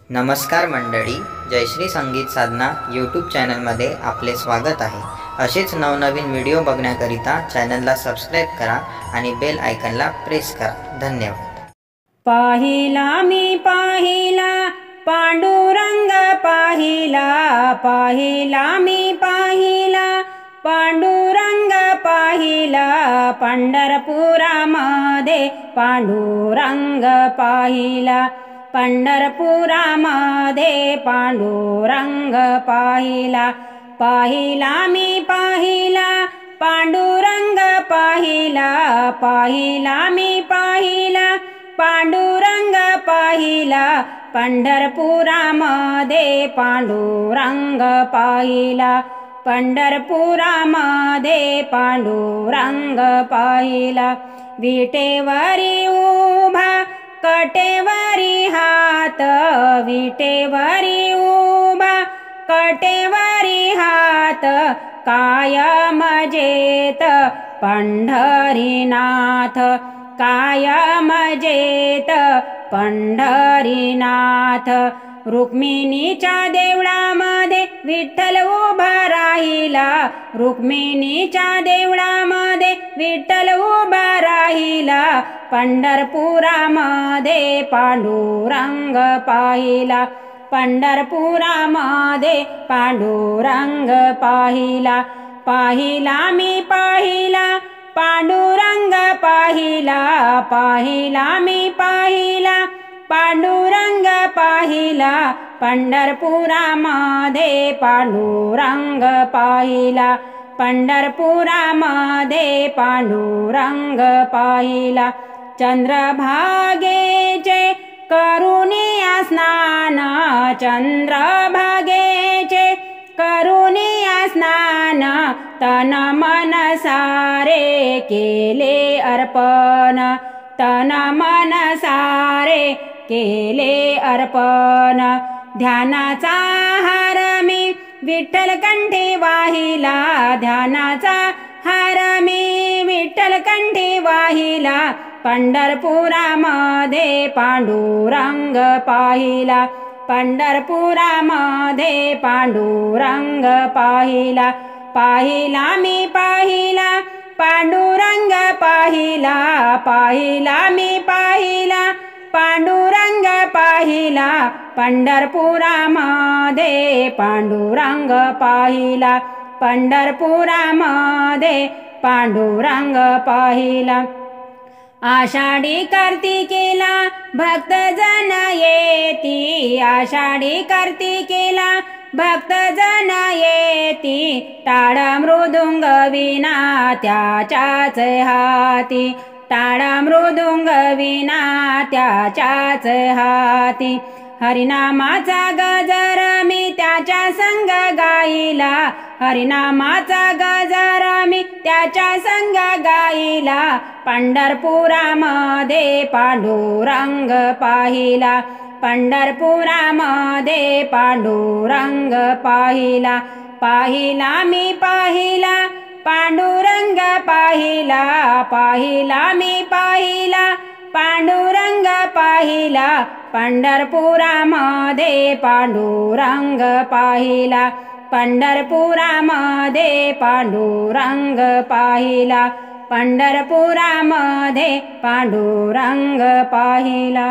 नमस्कार मंडळी, जयश्री संगीत साधना यूट्यूब चॅनलमध्ये आपले स्वागत आहे। असेच नवनवीन व्हिडिओ बघण्याकरिता चॅनलला सबस्क्राइब करा आणि बेल आयकॉनला प्रेस करा। धन्यवाद। पाहिला मी पाहिला पांडुरंग पाहिला, पाहिला मी पाहिला पांडुरंग पाहिला, पंढरपुरामध्ये पांडुरंग पाहिला, पंढरपुरामध्ये पांडुरंग पाहिला। पाहिला मी पाहिला पांडुरंग पाहिला, पाहिला मी पाहिला पांडुरंग पाहिला, पंढरपुरामध्ये पांडुरंग पाहिला, पंढरपुरामध्ये पांडुरंग पाहिला। विटेवरी उभा कटेवरी हात, विटेवरी उभा कटेवरी हात, कायम जेत पंढरीनाथ, कायम जेत पंढरीनाथ। रुक्मिणीच्या देवळामध्ये विठ्ठल उभा राहिला, रुक्मिणीच्या देवळामध्ये विठ्ठल उभा राहिला, पंढरपुरामध्ये पांडुरंग पाहिला, पंढरपुरामध्ये पांडुरंग पाहिला। पाहिला मी पाहिला पांडुरंग पाहिला, पाहिला मी पाहिला पांडुरंग पाहिला, पंढरपुरामध्ये पांडुरंग पाहिला, पंढरपुरामध्ये पांडुरंग पाहिला। चंद्रभागेचे करुणिया स्नान, चंद्रभागेचे करुणिया स्नान, तन मन सारे केले अर्पण, तन मन सारे केले अर्पण। ध्यानाचा हार मी विठ्ठल कंठी वाहिला, ध्यानाचा हार मी विठ्ठल कंठी वाहिला, पंढरपुरामध्ये पांडुरंग पाहिला, पंढरपुरामध्ये पांडुरंग पाहिला। पाहिला मी पाहिला पांडुरंग पाहिला, पाहिला मी पाहिला पांडुरंग पाहिला, पंढरपुरामध्ये पांडुरंग पाहिला, पंढरपुरामध्ये पांडुरंग पाहिला। आषाढी कार्तिकेला भक्तजन येती, आषाढी कार्तिकेला भक्तजन येती, टाळ मृदुंग विना त्याच्याच हाती, टाळ मृदुंग विना त्याच्याच हाती। हरिनामाचा गजर मी त्याच्या संग गाईला, हरिनामाचा गजर मी त्याच्या संग गाईला, पंढरपुरामध्ये पांडुरंग पाहिला, पंढरपुरामध्ये पांडुरंग पाहिला। पाहिला मी पाहिला पांडुरंग पाहिला, पाहिला मी पाहिला पांडुरंग पाहिला, पंढरपुरामध्ये पांडुरंग पाहिला, पंढरपुरामध्ये पांडुरंग पाहिला, पंढरपुरामध्ये पांडुरंग पाहिला।